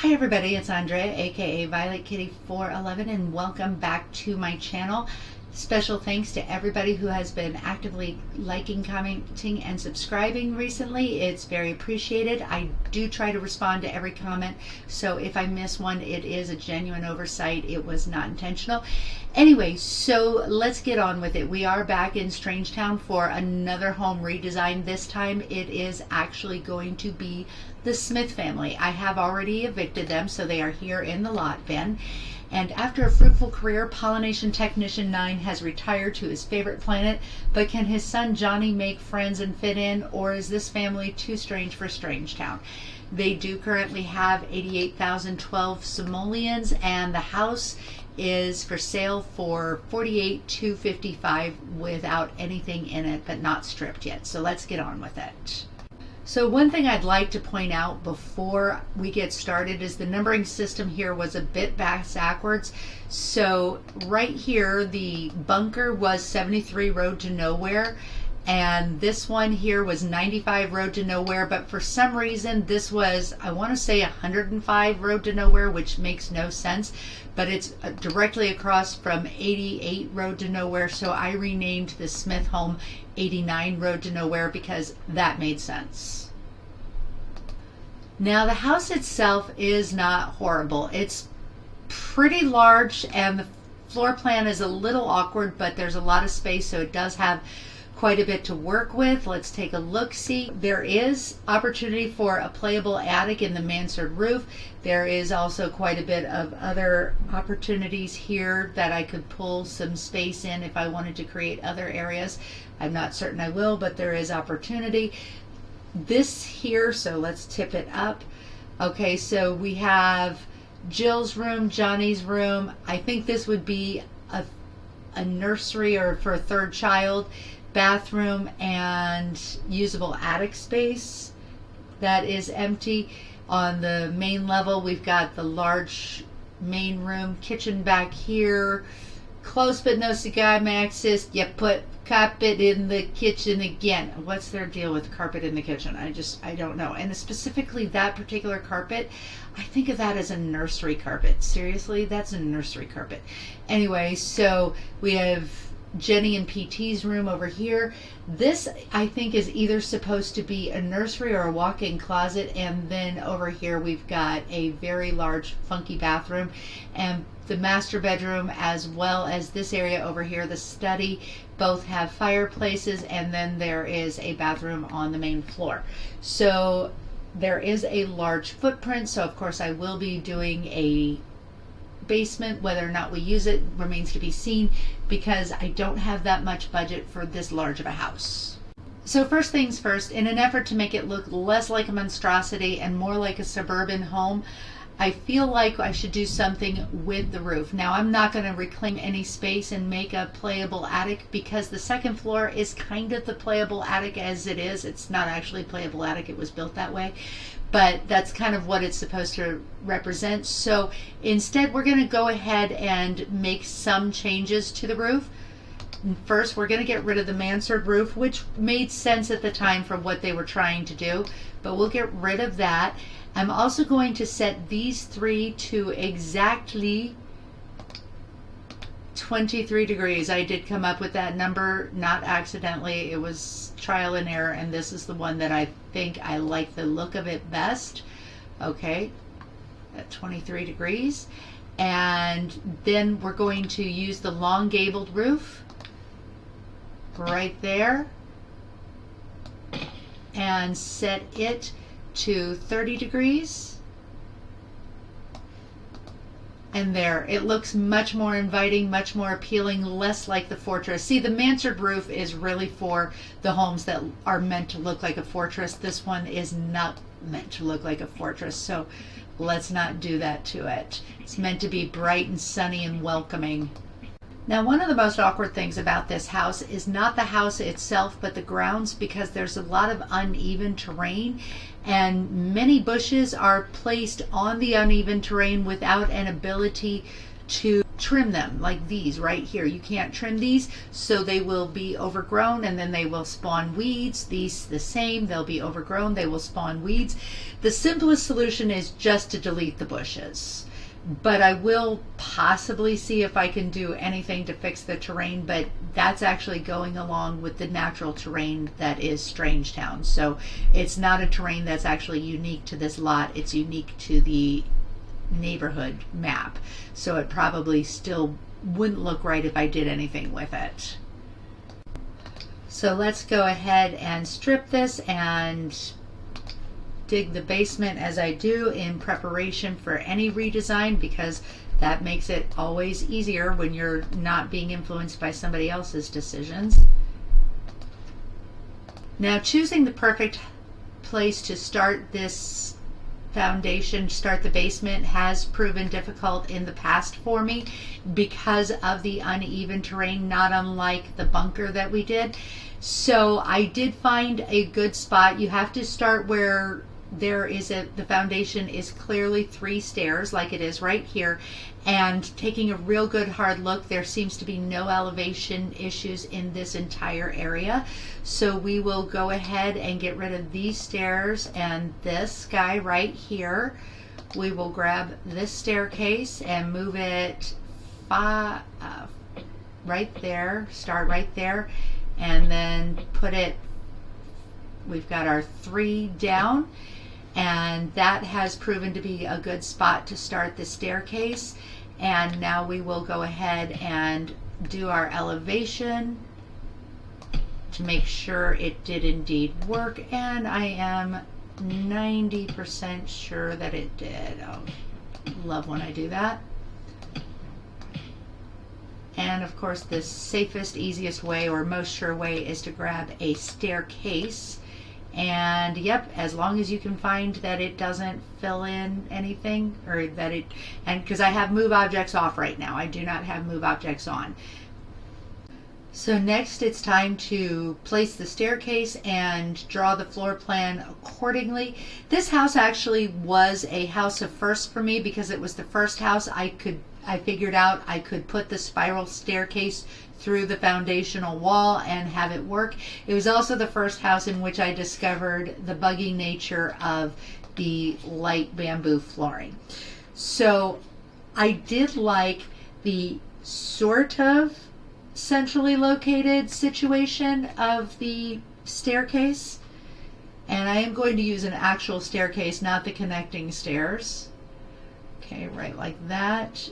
Hi everybody, it's Andrea, aka Violet Kitty 411, and welcome back to my channel. Special thanks to everybody who has been actively liking, commenting, and subscribing recently. It's very appreciated. I do try to respond to every comment, so if I miss one, it is a genuine oversight. It was not intentional. Anyway, so let's get on with it. We are back in Strangetown for another home redesign. This time it is actually going to be the Smith family. I have already evicted them, so they are here in the lot bin. And after a fruitful career, Pollination Technician 9 has retired to his favorite planet, but can his son Johnny make friends and fit in, or is this family too strange for Strangetown? They do currently have 88,012 simoleons, and the house is for sale for $48,255 without anything in it, but not stripped yet. So let's get on with it. So one thing I'd like to point out before we get started is the numbering system here was a bit backwards. So right here, the bunker was 73 Road to Nowhere, and this one here was 95 Road to Nowhere, but for some reason this was, I want to say 105 Road to Nowhere, which makes no sense, but it's directly across from 88 Road to Nowhere, so I renamed the Smith home 89 Road to Nowhere because that made sense. Now the house itself is not horrible. It's pretty large and the floor plan is a little awkward, but there's a lot of space, so it does have quite a bit to work with. Let's take a look-see. There is opportunity for a playable attic in the mansard roof. There is also quite a bit of other opportunities here that I could pull some space in if I wanted to create other areas. I'm not certain I will, but there is opportunity. This here, so let's tip it up. Okay, so we have Jill's room, Johnny's room. I think this would be a nursery or for a third child. Bathroom and usable attic space that is empty. On the main level, we've got the large main room, kitchen back here. Close but no cigar, Maxis. You put carpet in the kitchen again. What's their deal with carpet in the kitchen? I don't know. And specifically that particular carpet, I think of that as a nursery carpet. Seriously, that's a nursery carpet. Anyway, so we have Jenny and PT's room over here. This I think is either supposed to be a nursery or a walk-in closet, and then over here we've got a very large funky bathroom, and the master bedroom as well as this area over here, the study, both have fireplaces, and then there is a bathroom on the main floor. So there is a large footprint, so of course I will be doing a basement. Whether or not we use it remains to be seen because I don't have that much budget for this large of a house. So first things first, in an effort to make it look less like a monstrosity and more like a suburban home, I feel like I should do something with the roof. Now I'm not going to reclaim any space and make a playable attic because the second floor is kind of the playable attic as it is. It's not actually a playable attic, it was built that way, but that's kind of what it's supposed to represent. So instead we're going to go ahead and make some changes to the roof. First, we're going to get rid of the mansard roof, which made sense at the time for what they were trying to do, but we'll get rid of that. I'm also going to set these three to exactly 23 degrees. I did come up with that number, not accidentally. It was trial and error, and this is the one that I think I like the look of it best. Okay, at 23 degrees. And then we're going to use the long gabled roof right there and set it to 30 degrees. And there, it looks much more inviting, much more appealing, less like the fortress. See, the mansard roof is really for the homes that are meant to look like a fortress. This one is not meant to look like a fortress, so let's not do that to it. It's meant to be bright and sunny and welcoming. Now, one of the most awkward things about this house is not the house itself, but the grounds, because there's a lot of uneven terrain and many bushes are placed on the uneven terrain without an ability to trim them, like these right here. You can't trim these, so they will be overgrown and then they will spawn weeds. These the same, they'll be overgrown, they will spawn weeds. The simplest solution is just to delete the bushes. But I will possibly see if I can do anything to fix the terrain, but that's actually going along with the natural terrain that is Strangetown. So it's not a terrain that's actually unique to this lot, it's unique to the neighborhood map. So it probably still wouldn't look right if I did anything with it. So let's go ahead and strip this and dig the basement as I do in preparation for any redesign, because that makes it always easier when you're not being influenced by somebody else's decisions. Now, choosing the perfect place to start this foundation, start the basement, has proven difficult in the past for me because of the uneven terrain, not unlike the bunker that we did. So I did find a good spot. You have to start where there is the foundation is clearly 3 stairs like it is right here, and taking a real good hard look, there seems to be no elevation issues in this entire area. So we will go ahead and get rid of these stairs and this guy right here. We will grab this staircase and move it right there, start right there, and then put it, we've got our 3 down. And that has proven to be a good spot to start the staircase. And now we will go ahead and do our elevation to make sure it did indeed work. And I am 90% sure that it did. Oh, love when I do that. And of course, the safest, easiest way, or most sure way, is to grab a staircase. And yep, as long as you can find that it doesn't fill in anything, or that it, and because I have move objects off right now, I do not have move objects on. So next it's time to place the staircase and draw the floor plan accordingly. This house actually was a house of first for me because it was the first house I figured out I could put the spiral staircase through the foundational wall and have it work. It was also the first house in which I discovered the buggy nature of the light bamboo flooring. So I did like the sort of centrally located situation of the staircase, and I am going to use an actual staircase, not the connecting stairs. Okay, right like that,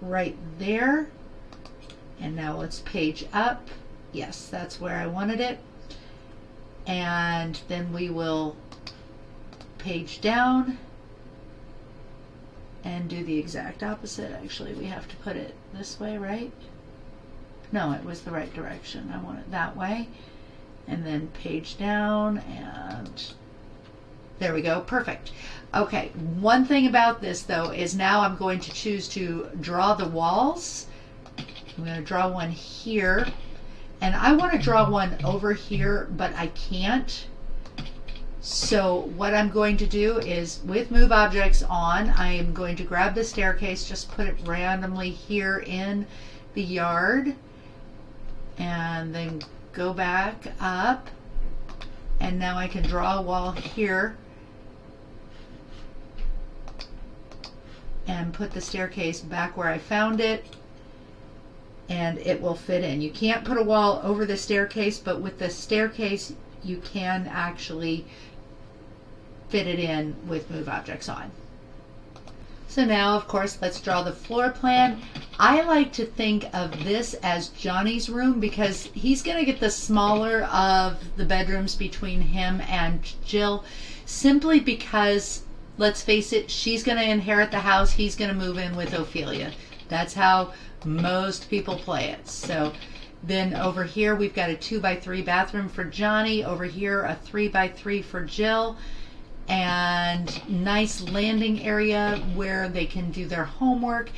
right there. And now let's page up. Yes, that's where I wanted it. And then we will page down and do the exact opposite. Actually, we have to put it this way, right? No, it was the right direction. I want it that way. And then page down, and there we go. Perfect. Okay, one thing about this though is now I'm going to choose to draw the walls. I'm going to draw one here, and I want to draw one over here, but I can't. So what I'm going to do is, with move objects on, I am going to grab the staircase, just put it randomly here in the yard, and then go back up, and now I can draw a wall here and put the staircase back where I found it, and it will fit in. You can't put a wall over the staircase, but with the staircase you can actually fit it in with move objects on. So now, of course, let's draw the floor plan. I like to think of this as Johnny's room because he's going to get the smaller of the bedrooms between him and Jill, simply because, let's face it, she's going to inherit the house, he's going to move in with Ophelia. That's how most people play it. So then over here we've got a 2x3 bathroom for Johnny, over here a 3x3 for Jill, and nice landing area where they can do their homework.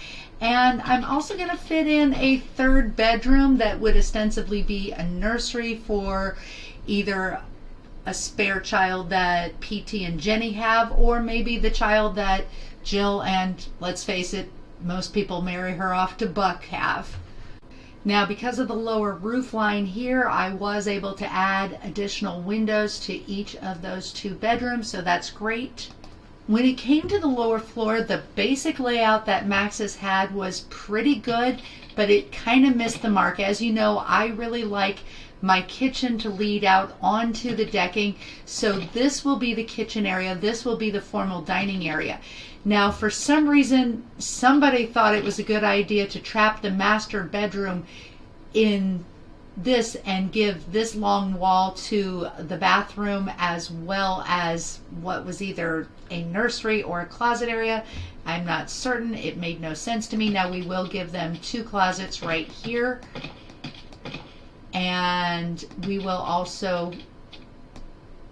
And I'm also going to fit in a 3rd bedroom that would ostensibly be a nursery for either a spare child that PT and Jenny have, or maybe the child that Jill and, let's face it, most people marry her off to buck have. Now, because of the lower roof line here, I was able to add additional windows to each of those 2 bedrooms, so that's great. When it came to the lower floor, the basic layout that Maxis had was pretty good, but it kind of missed the mark. As you know, I really like my kitchen to lead out onto the decking, so this will be the kitchen area. This will be the formal dining area. Now, for some reason, somebody thought it was a good idea to trap the master bedroom in this and give this long wall to the bathroom, as well as what was either a nursery or a closet area. I'm not certain. It made no sense to me. Now, we will give them 2 closets right here, and we will also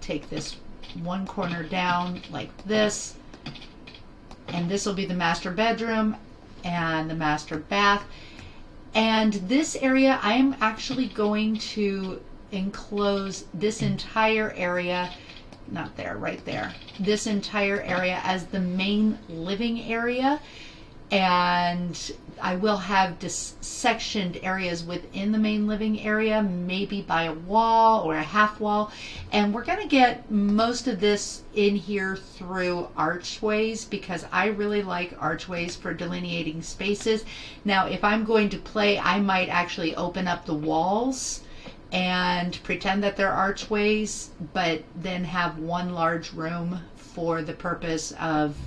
take this one corner down like this, and this will be the master bedroom and the master bath. And this area, I am actually going to enclose this entire area, not there, right there, this entire area as the main living area. And I will have sectioned areas within the main living area, maybe by a wall or a half wall. And we're going to get most of this in here through archways, because I really like archways for delineating spaces. Now, if I'm going to play, I might actually open up the walls and pretend that they're archways, but then have one large room for the purpose of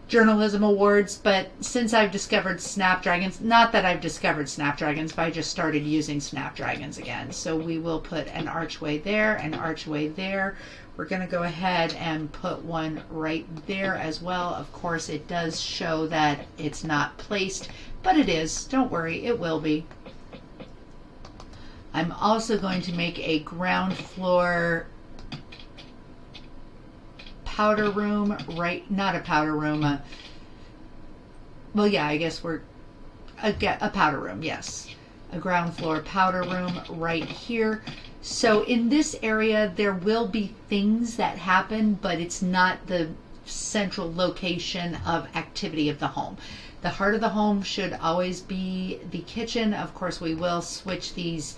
journalism awards. But since I've discovered snapdragons, not that I've discovered snapdragons, but I just started using snapdragons again. So we will put an archway there, an archway there. We're going to go ahead and put one right there as well. Of course, it does show that it's not placed, but it is. Don't worry, it will be. I'm also going to make a ground floor powder room, right? Not a powder room. Well, yeah, I guess we're a powder room. Yes, a ground floor powder room right here. So in this area, there will be things that happen, but it's not the central location of activity of the home. The heart of the home should always be the kitchen. Of course, we will switch these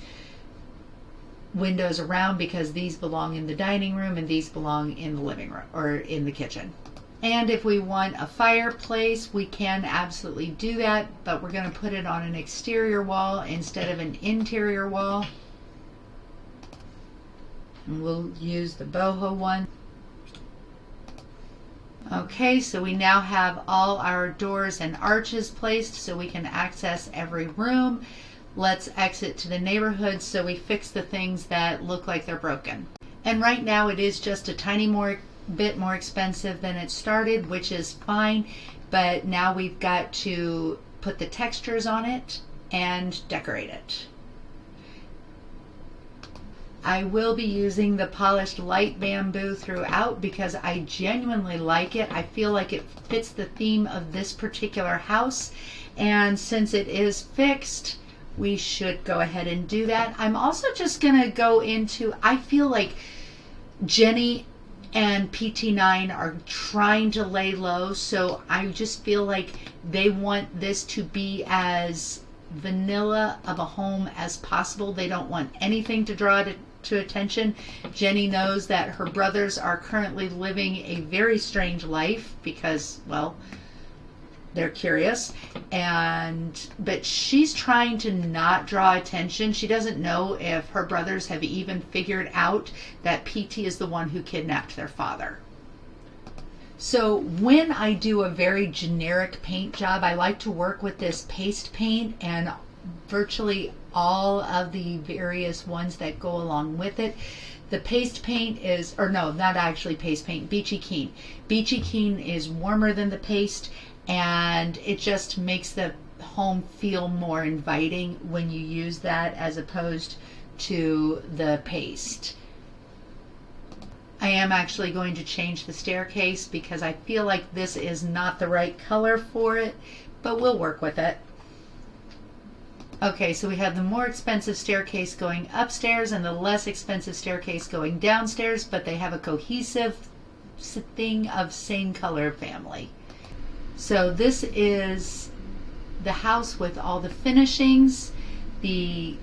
windows around because these belong in the dining room and these belong in the living room or in the kitchen. And if we want a fireplace, we can absolutely do that, but we're going to put it on an exterior wall instead of an interior wall. And we'll use the boho one. Okay, so we now have all our doors and arches placed so we can access every room. Let's exit to the neighborhood so we fix the things that look like they're broken. And right now it is just a tiny bit more expensive than it started, which is fine, but now we've got to put the textures on it and decorate it. I will be using the polished light bamboo throughout because I genuinely like it. I feel like it fits the theme of this particular house, and since it is fixed, we should go ahead and do that. I'm also just going to go into, I feel like Jenny and PT9 are trying to lay low, so I just feel like they want this to be as vanilla of a home as possible. They don't want anything to draw to attention. Jenny knows that her brothers are currently living a very strange life because, well, they're curious, but she's trying to not draw attention. She doesn't know if her brothers have even figured out that PT is the one who kidnapped their father. So when I do a very generic paint job, I like to work with this paste paint and virtually all of the various ones that go along with it. The paste paint is, or no, not actually paste paint, Beachy Keen. Beachy Keen is warmer than the paste, and it just makes the home feel more inviting when you use that as opposed to the paste. I am actually going to change the staircase because I feel like this is not the right color for it, but we'll work with it. Okay, so we have the more expensive staircase going upstairs and the less expensive staircase going downstairs, but they have a cohesive thing of same color family. So this is the house with all the finishings. The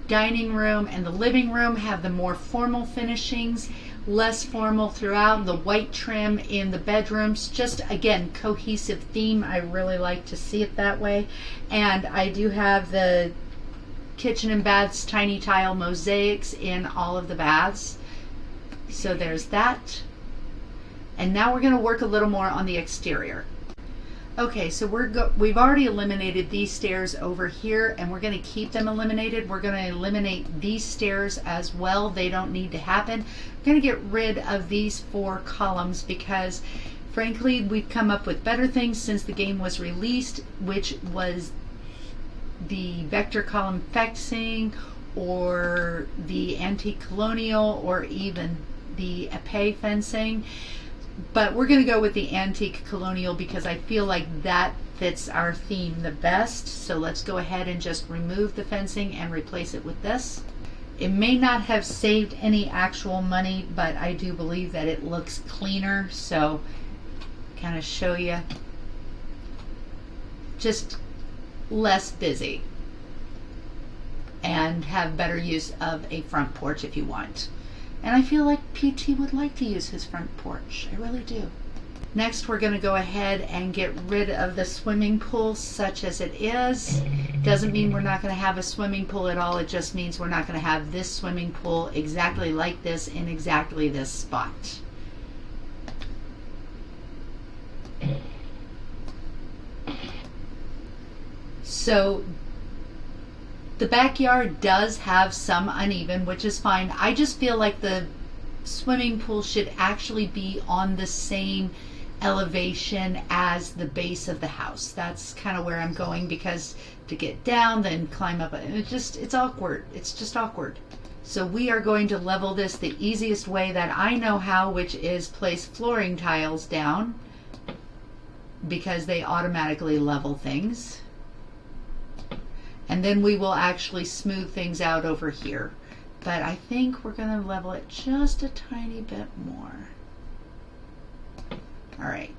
dining room and the living room have the more formal finishings, less formal throughout. The white trim in the bedrooms, just again, cohesive theme. I really like to see it that way. And I do have the kitchen and baths tiny tile mosaics in all of the baths. So there's that. And now we're going to work a little more on the exterior. Okay, so we've already eliminated these stairs over here, and we're going to keep them eliminated. We're going to eliminate these stairs as well. They don't need to happen. We're going to get rid of these 4 columns because, frankly, we've come up with better things since the game was released, which was the vector column fencing, or the antique colonial, or even the épée fencing. But we're going to go with the antique colonial because I feel like that fits our theme the best. So let's go ahead and just remove the fencing and replace it with this. It may not have saved any actual money, but I do believe that it looks cleaner. So kind of show you, just less busy and have better use of a front porch if you want. And I feel like PT would like to use his front porch. I really do. Next, we're going to go ahead and get rid of the swimming pool such as it is. Doesn't mean we're not going to have a swimming pool at all. It just means we're not going to have this swimming pool exactly like this in exactly this spot. So the backyard does have some uneven, which is fine. I just feel like the swimming pool should actually be on the same elevation as the base of the house. That's kind of where I'm going, because to get down, then climb up, it's awkward. It's just awkward. So we are going to level this the easiest way that I know how, which is place flooring tiles down, because they automatically level things. And then we will actually smooth things out over here. But I think we're going to level it just a tiny bit more. All right.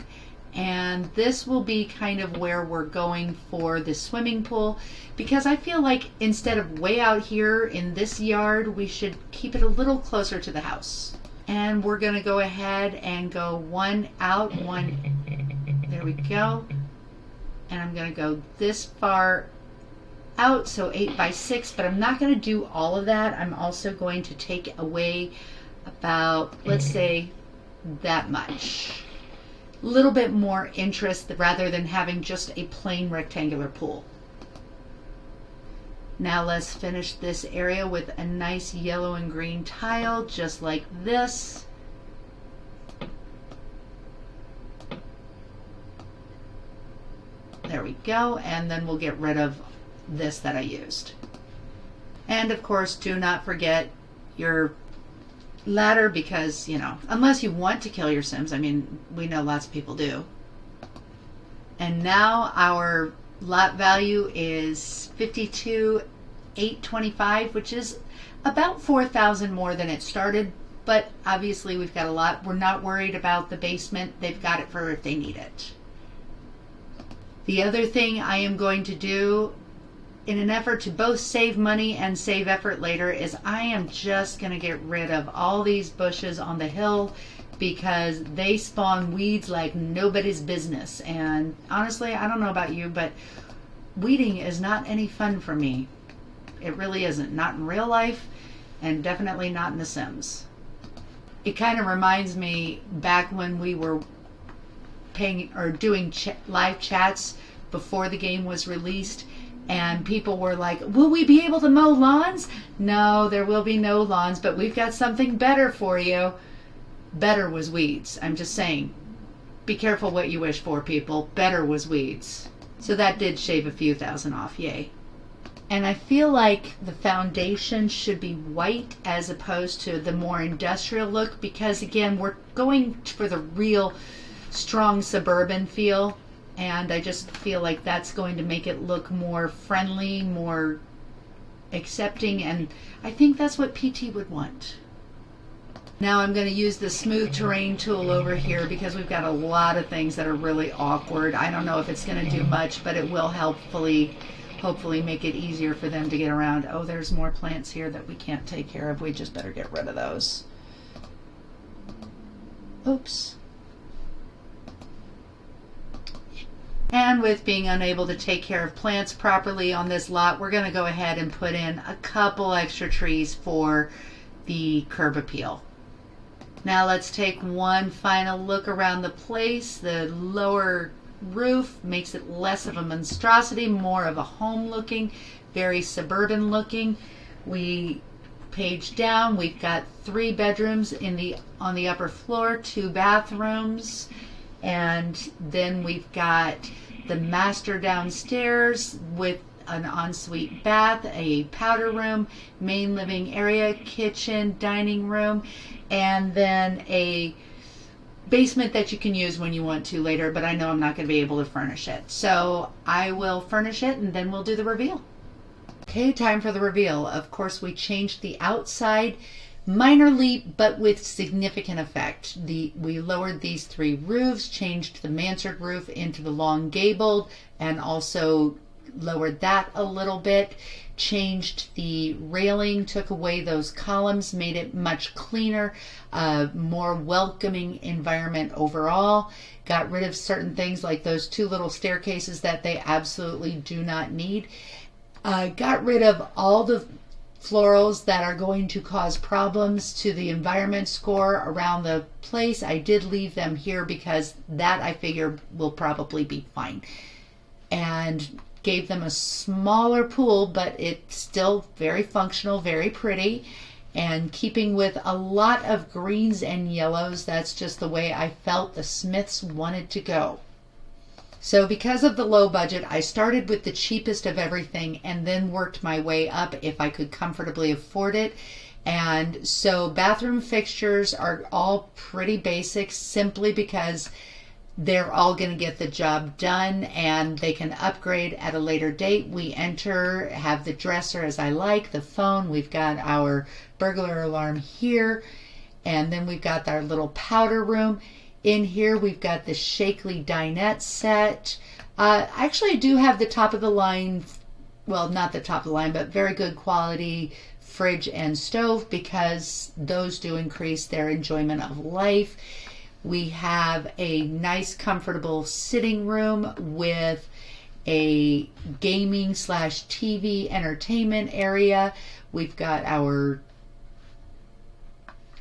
And this will be kind of where we're going for the swimming pool, because I feel like instead of way out here in this yard, we should keep it a little closer to the house. And we're going to go ahead and go 1 out, 1. There we go. And I'm going to go this far out, so 8 by 6, but I'm not going to do all of that. I'm also going to take away about, let's say, that much. A little bit more interest rather than having just a plain rectangular pool. Now let's finish this area with a nice yellow and green tile, just like this. There we go, and then we'll get rid of this that I used. And of course, do not forget your ladder, because, you know, unless you want to kill your Sims, I mean, we know lots of people do. And now our lot value is 52,825, which is about 4,000 more than it started, but obviously we've got a lot. We're not worried about the basement. They've got it for if they need it. The other thing I am going to do in an effort to both save money and save effort later is I am just going to get rid of all these bushes on the hill, because they spawn weeds like nobody's business. And honestly, I don't know about you, but weeding is not any fun for me. It really isn't. Not in real life, and definitely not in The Sims. It kind of reminds me back when we were paying or doing live chats before the game was released, and people were like, will we be able to mow lawns? No, there will be no lawns, but we've got something better for you. Better was weeds. I'm just saying, be careful what you wish for, people. Better was weeds. So that did shave a few thousand off, yay. And I feel like the foundation should be white as opposed to the more industrial look, because again, we're going for the real strong suburban feel. And I just feel like that's going to make it look more friendly, more accepting, and I think that's what PT would want. Now I'm going to use the smooth terrain tool over here because we've got a lot of things that are really awkward. I don't know if it's going to do much, but it will hopefully make it easier for them to get around. Oh, there's more plants here that we can't take care of. We just better get rid of those. Oops. And with being unable to take care of plants properly on this lot, we're going to go ahead and put in a couple extra trees for the curb appeal. Now let's take one final look around the place. The lower roof makes it less of a monstrosity, more of a home looking, very suburban looking. We page down, we've got 3 bedrooms on the upper floor, 2 bathrooms, and then we've got the master downstairs with an ensuite bath, a powder room, main living area, kitchen, dining room, and then a basement that you can use when you want to later, but I know I'm not going to be able to furnish it. So I will furnish it and then we'll do the reveal. Okay, time for the reveal. Of course, we changed the outside minorly, but with significant effect. We lowered these 3 roofs, changed the mansard roof into the long gabled, and also lowered that a little bit, changed the railing, took away those columns, made it much cleaner, more welcoming environment overall, got rid of certain things like those 2 little staircases that they absolutely do not need, got rid of all the florals that are going to cause problems to the environment score around the place. I did leave them here because that I figure will probably be fine. And gave them a smaller pool, but it's still very functional, very pretty, and keeping with a lot of greens and yellows. That's just the way I felt the Smiths wanted to go. So because of the low budget, I started with the cheapest of everything and then worked my way up if I could comfortably afford it. And so bathroom fixtures are all pretty basic, simply because they're all going to get the job done and they can upgrade at a later date. We have the dresser as I like, the phone, we've got our burglar alarm here, and then we've got our little powder room. In here we've got the Shakely dinette set. Actually I do have the top of the line, well, not the top of the line, but very good quality fridge and stove because those do increase their enjoyment of life. We have a nice comfortable sitting room with a gaming / TV entertainment area. We've got our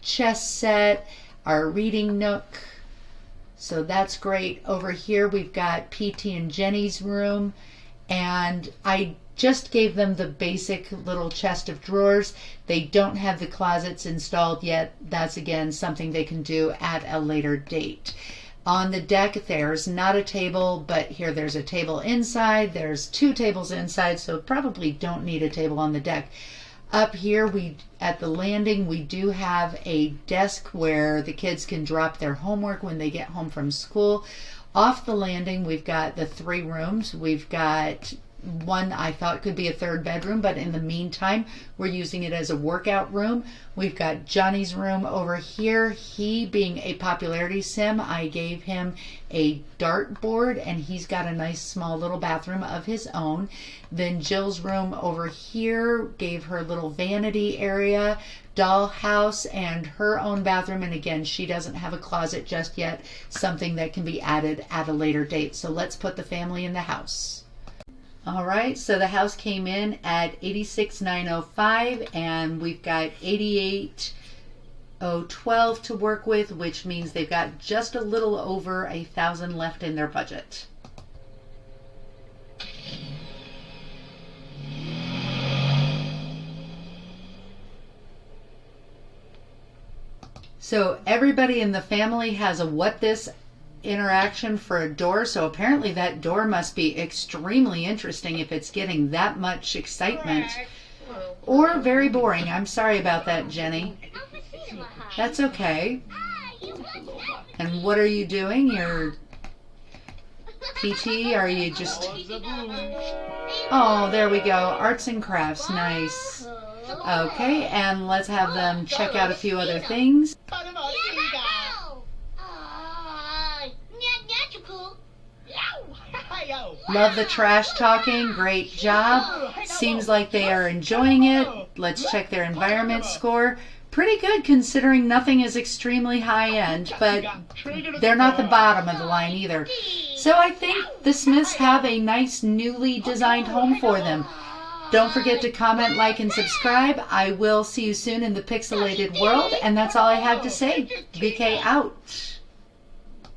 chess set, our reading nook, so that's great. Over here we've got PT and Jenny's room, and I just gave them the basic little chest of drawers. They don't have the closets installed yet. That's again something they can do at a later date. On the deck there's not a table, but here there's a table inside. There's 2 tables inside, so probably don't need a table on the deck. Up here at the landing we do have a desk where the kids can drop their homework when they get home from school. Off the landing we've got the 3 rooms. We've got one I thought could be a 3rd bedroom, but in the meantime we're using it as a workout room. We've got Johnny's room over here. He, being a popularity sim, I gave him a dartboard and he's got a nice small little bathroom of his own. Then Jill's room over here, gave her little vanity area, dollhouse, and her own bathroom. And again, she doesn't have a closet just yet, something that can be added at a later date. So let's put the family in the house. All right, so the house came in at $86,905 and we've got $88,012 to work with, which means they've got just a little over $1,000 left in their budget. So everybody in the family has a what this interaction for a door, so apparently that door must be extremely interesting if it's getting that much excitement, or very boring. I'm sorry about that, Jenny. That's okay. And what are you doing? You're PT? Are you just... Oh, there we go. Arts and crafts. Nice. Okay, and let's have them check out a few other things. Love the trash talking. Great job. Seems like they are enjoying it. Let's check their environment score. Pretty good considering nothing is extremely high end, but they're not the bottom of the line either. So I think the Smiths have a nice newly designed home for them. Don't forget to comment, like, and subscribe. I will see you soon in the pixelated world, and that's all I have to say. VK out.